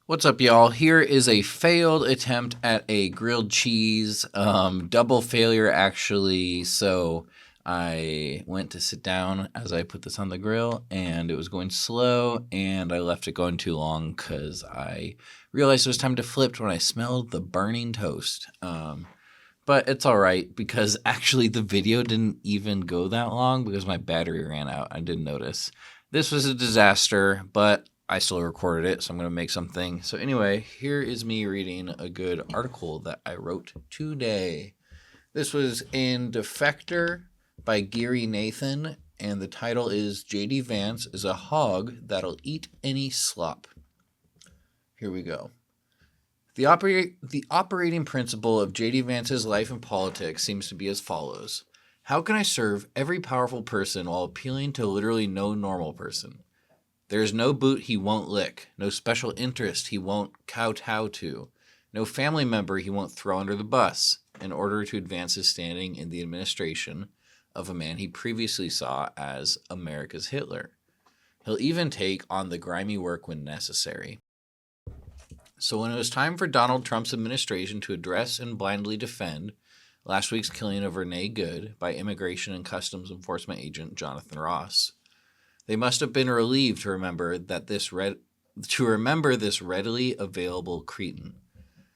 What's up, y'all? Here is a failed attempt at a grilled cheese. Double failure, actually. So I went to sit down as I put this on the grill, and it was going slow, and I left it going too long because I realized it was time to flip when I smelled the burning toast. But it's all right because actually the video didn't even go that long because my battery ran out. I didn't notice. This was a disaster, but I still recorded it, so I'm going to make something. So anyway, here is me reading a good article that I wrote today. This was in Defector by Gary Nathan, and the title is J.D. Vance is a hog that'll eat any slop. Here we go. The operating principle of J.D. Vance's life and politics seems to be as follows. How can I serve every powerful person while appealing to literally no normal person? There is no boot he won't lick, no special interest he won't kowtow to, no family member he won't throw under the bus in order to advance his standing in the administration of a man he previously saw as America's Hitler. He'll even take on the grimy work when necessary. So when it was time for Donald Trump's administration to address and blindly defend last week's killing of Renee Good by Immigration and Customs Enforcement agent Jonathan Ross, they must have been relieved to remember this readily available cretin.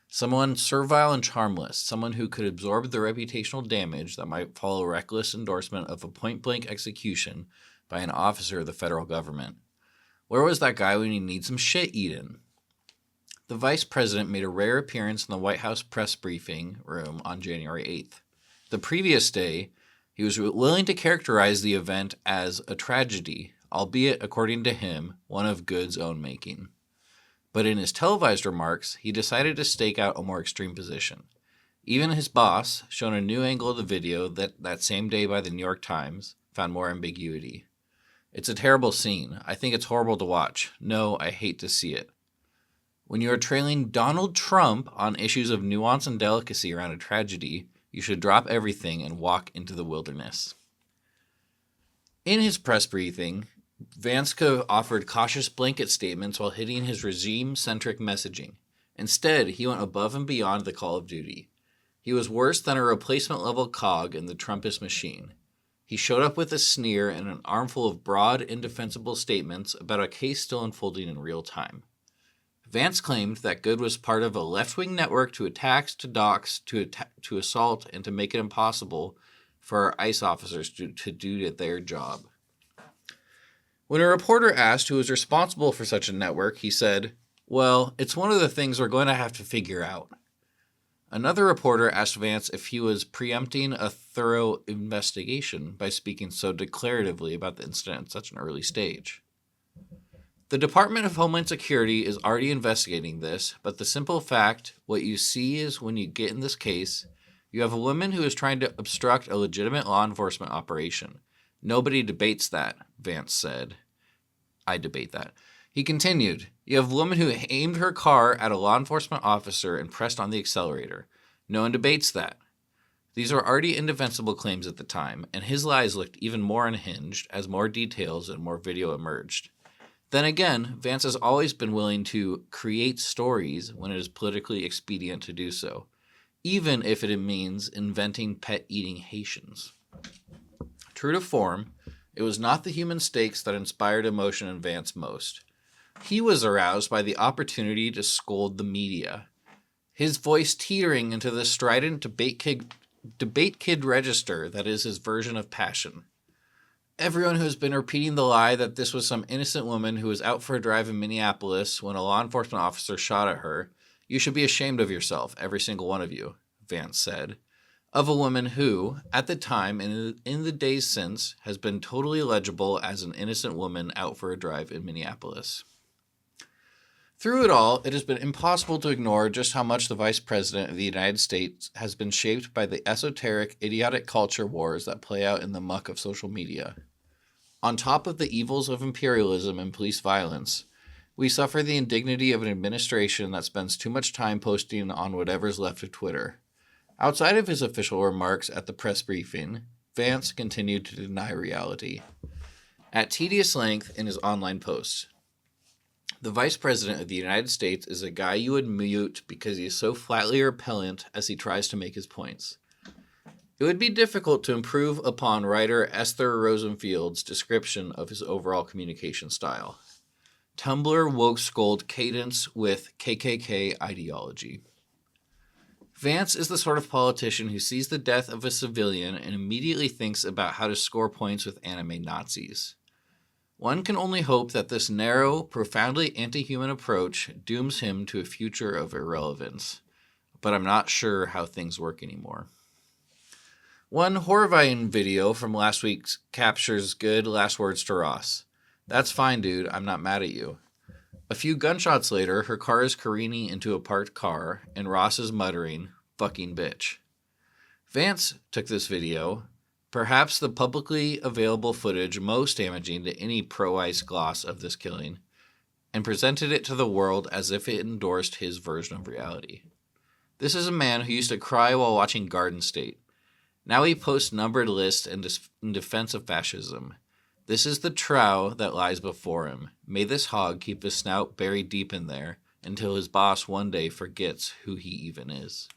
Someone servile and charmless, someone who could absorb the reputational damage that might follow reckless endorsement of a point-blank execution by an officer of the federal government. Where was that guy when he needs some shit eaten? The vice president made a rare appearance in the White House press briefing room on January 8th. The previous day, he was willing to characterize the event as a tragedy, albeit, according to him, one of Good's own making. But in his televised remarks, he decided to stake out a more extreme position. Even his boss, shown a new angle of the video that same day by the New York Times, found more ambiguity. It's a terrible scene. I think it's horrible to watch. No, I hate to see it. When you are trailing Donald Trump on issues of nuance and delicacy around a tragedy, you should drop everything and walk into the wilderness. In his press briefing, Vance offered cautious blanket statements while hitting his regime-centric messaging. Instead, he went above and beyond the call of duty. He was worse than a replacement-level cog in the Trumpist machine. He showed up with a sneer and an armful of broad, indefensible statements about a case still unfolding in real time. Vance claimed that Good was part of a left-wing network to attack, to dox, to assault, and to make it impossible for our ICE officers to do their job. When a reporter asked who was responsible for such a network, he said, "Well, it's one of the things we're going to have to figure out." Another reporter asked Vance if he was preempting a thorough investigation by speaking so declaratively about the incident at such an early stage. The Department of Homeland Security is already investigating this, but the simple fact, what you see is when you get in this case, you have a woman who is trying to obstruct a legitimate law enforcement operation. Nobody debates that, Vance said. I debate that. He continued, you have a woman who aimed her car at a law enforcement officer and pressed on the accelerator. No one debates that. These were already indefensible claims at the time, and his lies looked even more unhinged as more details and more video emerged. Then again, Vance has always been willing to create stories when it is politically expedient to do so, even if it means inventing pet-eating Haitians. True to form, it was not the human stakes that inspired emotion in Vance most. He was aroused by the opportunity to scold the media, his voice teetering into the strident debate kid register that is his version of passion. Everyone who has been repeating the lie that this was some innocent woman who was out for a drive in Minneapolis when a law enforcement officer shot at her, you should be ashamed of yourself, every single one of you, Vance said, of a woman who, at the time and in the days since, has been totally legible as an innocent woman out for a drive in Minneapolis. Through it all, it has been impossible to ignore just how much the Vice President of the United States has been shaped by the esoteric, idiotic culture wars that play out in the muck of social media. On top of the evils of imperialism and police violence, we suffer the indignity of an administration that spends too much time posting on whatever's left of Twitter. Outside of his official remarks at the press briefing, Vance continued to deny reality. At tedious length in his online posts, The Vice President of the United States is a guy you would mute because he is so flatly repellent as he tries to make his points. It would be difficult to improve upon writer Esther Rosenfield's description of his overall communication style. Tumblr woke scold cadence with KKK ideology. Vance is the sort of politician who sees the death of a civilian and immediately thinks about how to score points with anime Nazis. One can only hope that this narrow, profoundly anti-human approach dooms him to a future of irrelevance. But I'm not sure how things work anymore. One Horvath video from last week captures good last words to Ross. That's fine, dude. I'm not mad at you. A few gunshots later, her car is careening into a parked car, and Ross is muttering, "Fucking bitch." Vance took this video, perhaps the publicly available footage most damaging to any pro-ICE gloss of this killing, and presented it to the world as if it endorsed his version of reality. This is a man who used to cry while watching Garden State. Now he posts numbered lists in defense of fascism. This is the trough that lies before him. May this hog keep his snout buried deep in there until his boss one day forgets who he even is.